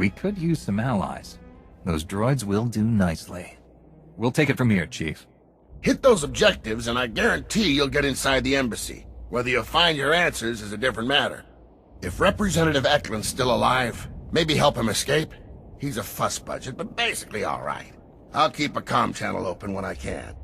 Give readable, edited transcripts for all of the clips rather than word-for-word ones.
We could use some allies. Those droids will do nicely. We'll take it from here, Chief. Hit those objectives, and I guarantee you'll get inside the embassy. Whether you find your answers is a different matter. If Representative Eklund's still alive, maybe help him escape. He's a fuss budget, but basically all right. I'll keep a comm channel open when I can.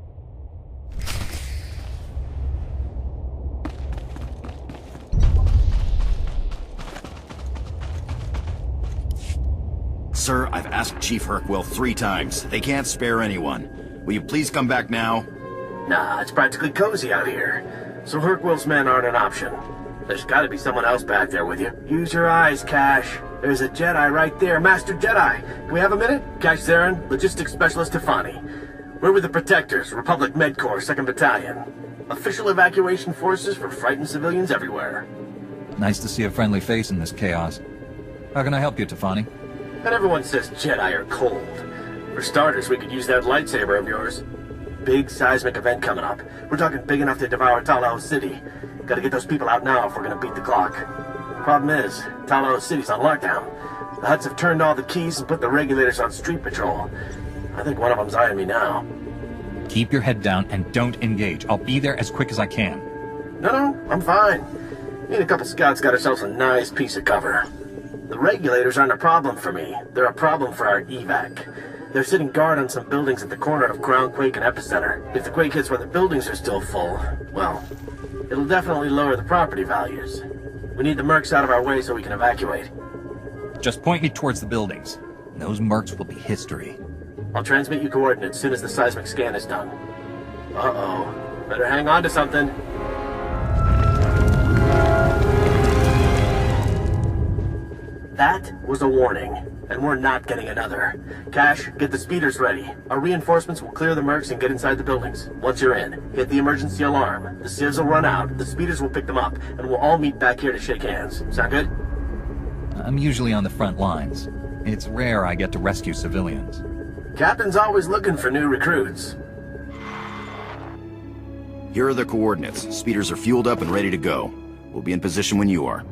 Sir, I've asked Chief Hercwell 3 times. They can't spare anyone. Will you please come back now? Nah, it's practically cozy out here. So Hercwell's men aren't an option. There's gotta be someone else back there with you. Use your eyes, Cash. There's a Jedi right there, Master Jedi. Can we have a minute? Cash Zarin, Logistics Specialist Tefani. We're with the Protectors, Republic Med Corps, 2nd Battalion. Official evacuation forces for frightened civilians everywhere. Nice to see a friendly face in this chaos. How can I help you, Tefani? And everyone says Jedi are cold. For starters, we could use that lightsaber of yours. Big seismic event coming up. We're talking big enough to devour Talao City. Gotta get those people out now if we're gonna beat the clock. Problem is, Talao City's on lockdown. The Hutts have turned all the keys and put the regulators on street patrol. I think one of them's eyeing me now. Keep your head down and don't engage. I'll be there as quick as I can. No, I'm fine. Me and a couple scouts got ourselves a nice piece of cover. The regulators aren't a problem for me. They're a problem for our evac. They're sitting guard on some buildings at the corner of Ground Quake and Epicenter. If the quake hits where the buildings are still full, well, it'll definitely lower the property values. We need the mercs out of our way so we can evacuate. Just point me towards the buildings. Those mercs will be history. I'll transmit you coordinates as soon as the seismic scan is done. Uh-oh. Better hang on to something. That was a warning, and we're not getting another. Cash, get the speeders ready. Our reinforcements will clear the mercs and get inside the buildings. Once you're in, hit the emergency alarm. The civs will run out, the speeders will pick them up, and we'll all meet back here to shake hands. Sound good? I'm usually on the front lines. It's rare I get to rescue civilians. Captain's always looking for new recruits. Here are the coordinates. Speeders are fueled up and ready to go. We'll be in position when you are.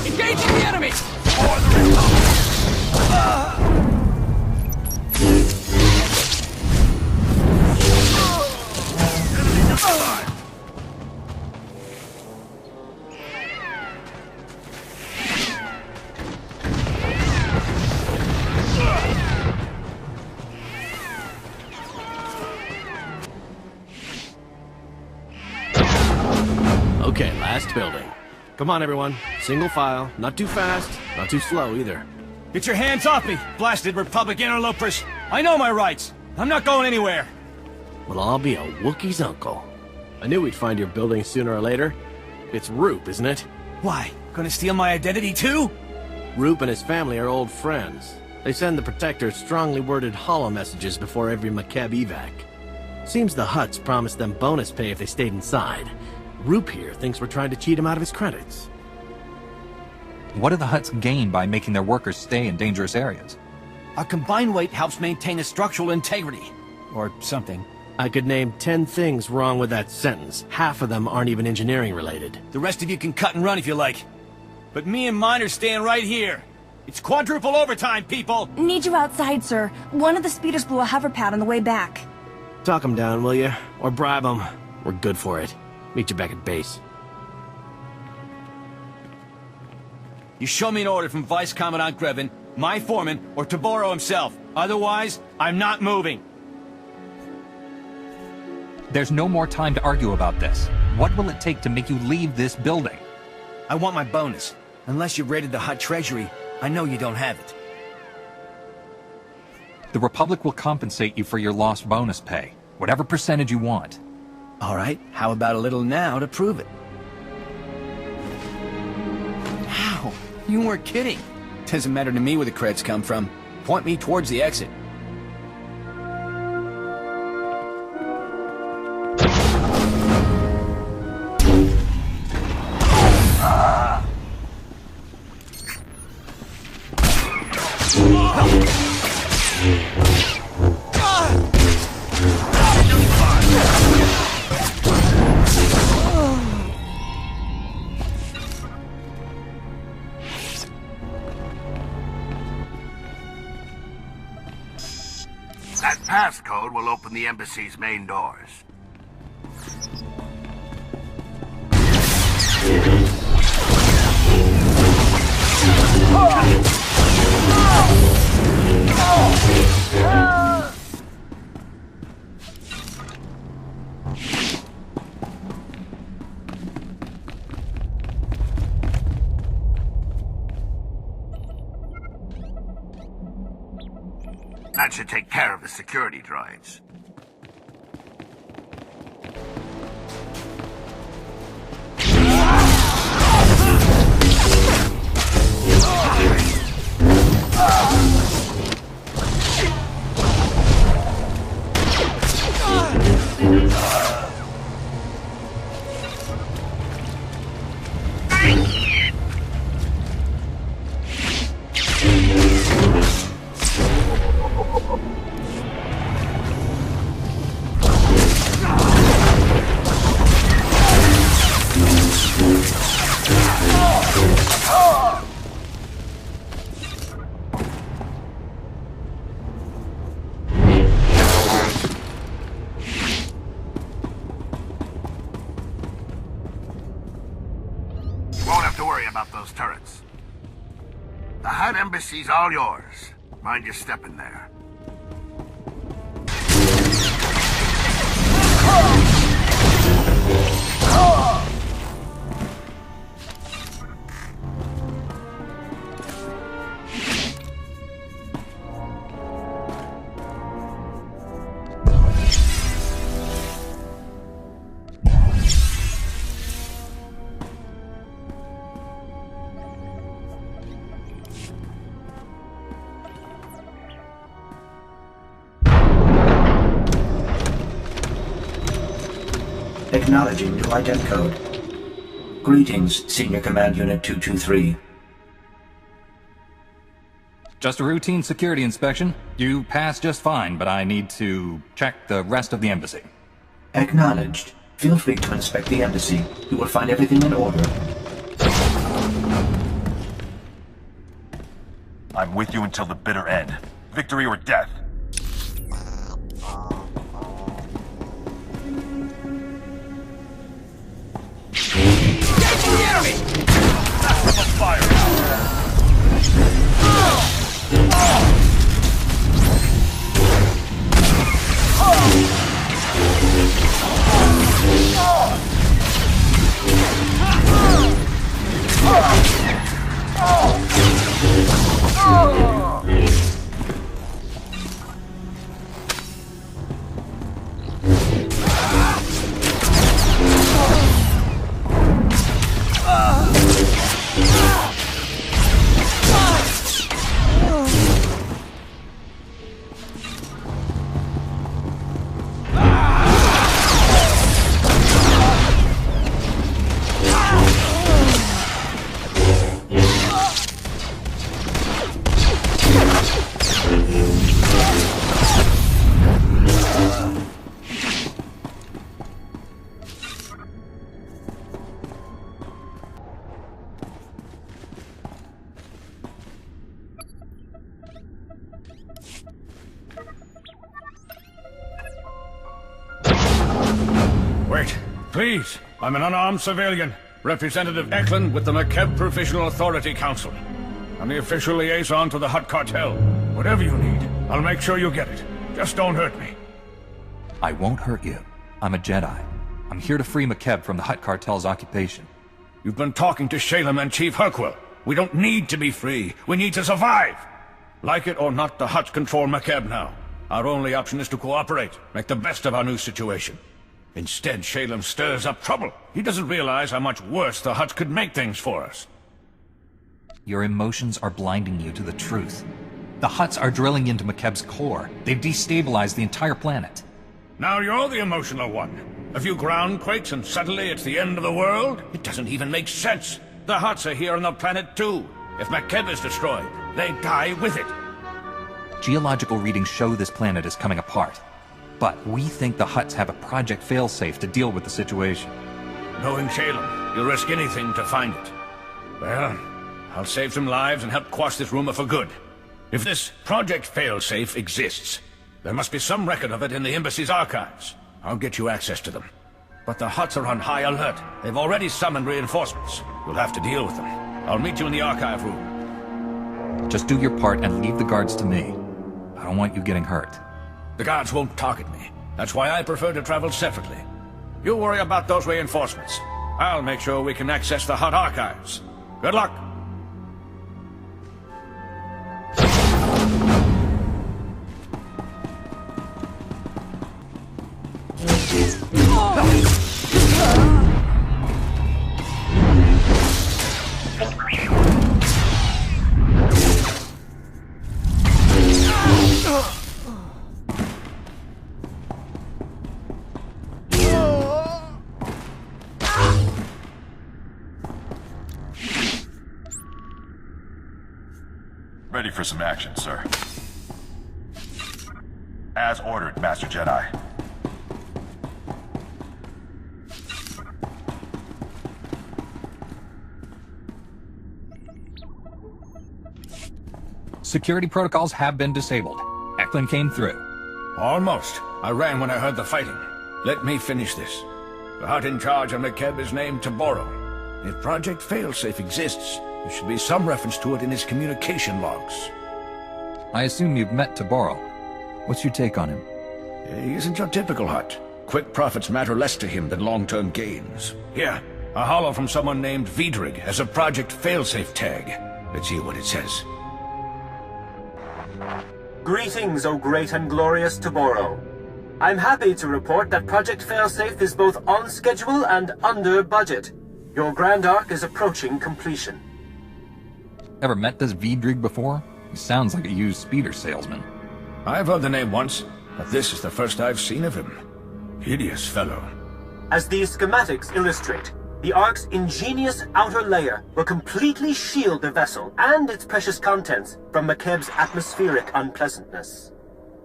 Engaging the enemy! Okay, last building. Come on, everyone. Single file. Not too fast, not too slow either. Get your hands off me, blasted Republic interlopers! I know my rights! I'm not going anywhere! Well, I'll be a Wookiee's uncle. I knew we'd find your building sooner or later. It's Roop, isn't it? Why? Gonna steal my identity too? Roop and his family are old friends. They send the Protectors strongly worded holo messages before every Makeb evac. Seems the Hutts promised them bonus pay if they stayed inside. Roop here thinks we're trying to cheat him out of his credits. What do the Hutts gain by making their workers stay in dangerous areas? Our combined weight helps maintain a structural integrity. Or something. I could name 10 things wrong with that sentence. Half of them aren't even engineering related. The rest of you can cut and run if you like. But me and mine are staying right here. It's quadruple overtime, people! Need you outside, sir. One of the speeders blew a hover pad on the way back. Talk him down, will you? Or bribe him. We're good for it. Meet you back at base. You show me an order from Vice Commandant Grevin, my foreman, or Taboro himself. Otherwise, I'm not moving. There's no more time to argue about this. What will it take to make you leave this building? I want my bonus. Unless you've raided the Hutt treasury, I know you don't have it. The Republic will compensate you for your lost bonus pay, whatever percentage you want. All right, how about a little now to prove it? How? You weren't kidding. Doesn't matter to me where the creds come from. Point me towards the exit. passcode will open the embassy's main doors. That should take care of the security droids. Embassy's all yours. Mind your step in there. Acknowledging new ident code. Greetings, Senior Command Unit 223. Just a routine security inspection. You passed just fine, but I need to check the rest of the embassy. Acknowledged. Feel free to inspect the embassy. You will find everything in order. I'm with you until the bitter end. Victory or death. Wait, please. I'm an unarmed civilian. Representative Eklund with the McKeb Provisional Authority Council. I'm the official liaison to the Hutt cartel. Whatever you need, I'll make sure you get it. Just don't hurt me. I won't hurt you. I'm a Jedi. I'm here to free McKeb from the Hutt cartel's occupation. You've been talking to Shalem and Chief Hurkwell. We don't need to be free. We need to survive. Like it or not, the Hutts control McKeb now. Our only option is to cooperate, make the best of our new situation. Instead, Shalem stirs up trouble. He doesn't realize how much worse the Hutts could make things for us. Your emotions are blinding you to the truth. The Hutts are drilling into McKeb's core. They've destabilized the entire planet. Now you're the emotional one. A few groundquakes and suddenly it's the end of the world? It doesn't even make sense. The Hutts are here on the planet too. If McKeb is destroyed, they die with it. Geological readings show this planet is coming apart. But we think the Hutts have a Project Failsafe to deal with the situation. Knowing Shalem, you'll risk anything to find it. Well, I'll save some lives and help quash this rumor for good. If this Project Failsafe exists, There must be some record of it in the Embassy's archives. I'll get you access to them. But the Hutts are on high alert. They've already summoned reinforcements. You'll have to deal with them. I'll meet you in the archive room. Just do your part and leave the guards to me. I don't want you getting hurt. The guards won't target me. That's why I prefer to travel separately. You worry about those reinforcements. I'll make sure we can access the Hutt archives. Good luck. Ready for some action, sir. As ordered, Master Jedi. Security protocols have been disabled. Eklund came through. Almost. I ran when I heard the fighting. Let me finish this. The Hutt in charge of McKeb is named Taboro. If Project Failsafe exists, there should be some reference to it in his communication logs. I assume you've met Taboro. What's your take on him? He isn't your typical Hutt. Quick profits matter less to him than long-term gains. Here, a holo from someone named Vidrig has a Project Failsafe tag. Let's see what it says. Greetings, O great and glorious Taboro. I'm happy to report that Project Failsafe is both on schedule and under budget. Your Grand Arc is approaching completion. Ever met this Vidrig before? He sounds like a used speeder salesman. I've heard the name once, but this is the first I've seen of him. Hideous fellow. As these schematics illustrate, the Ark's ingenious outer layer will completely shield the vessel and its precious contents from McKeb's atmospheric unpleasantness.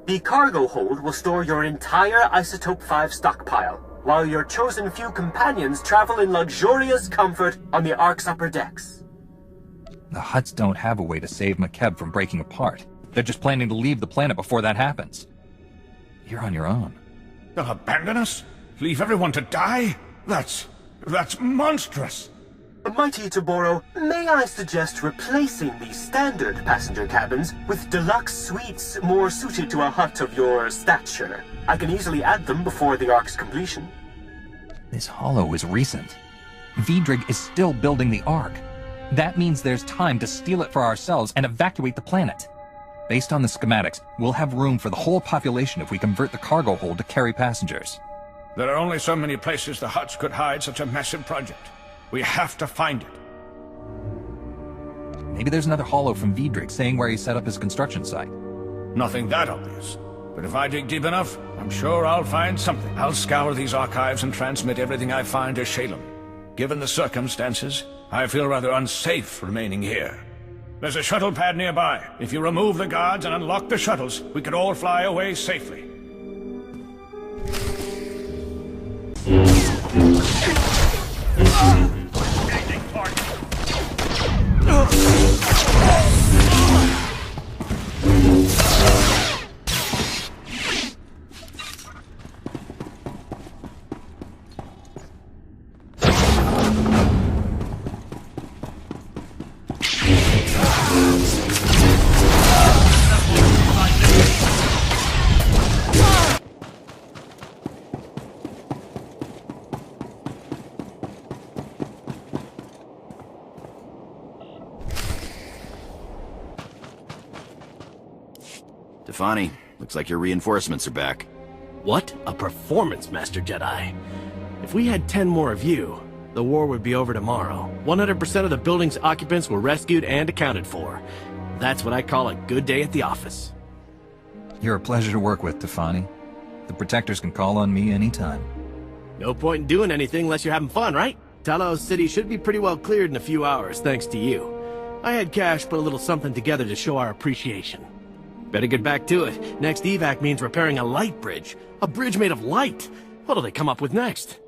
The cargo hold will store your entire Isotope 5 stockpile, while your chosen few companions travel in luxurious comfort on the Ark's upper decks. The Hutts don't have a way to save McKeb from breaking apart. They're just planning to leave the planet before that happens. You're on your own. They'll abandon us? Leave everyone to die? That's monstrous. Mighty Taboro, may I suggest replacing the standard passenger cabins with deluxe suites more suited to a Hutt of your stature? I can easily add them before the Ark's completion. This holo is recent. Vidrig is still building the Ark. That means there's time to steal it for ourselves and evacuate the planet. Based on the schematics, we'll have room for the whole population if we convert the cargo hold to carry passengers. There are only so many places the Hutts could hide such a massive project. We have to find it. Maybe there's another holo from Vidrig saying where he set up his construction site. Nothing that obvious. But if I dig deep enough, I'm sure I'll find something. I'll scour these archives and transmit everything I find to Shalem. Given the circumstances, I feel rather unsafe remaining here. There's a shuttle pad nearby. If you remove the guards and unlock the shuttles, we could all fly away safely. Tefani, looks like your reinforcements are back. What a performance, Master Jedi. If we had 10 more of you, the war would be over tomorrow. 100% of the building's occupants were rescued and accounted for. That's what I call a good day at the office. You're a pleasure to work with, Tefani. The Protectors can call on me anytime. No point in doing anything unless you're having fun, right? Talos City should be pretty well cleared in a few hours, thanks to you. I had Cash put a little something together to show our appreciation. Better get back to it. Next evac means repairing a light bridge. A bridge made of light. What'll they come up with next?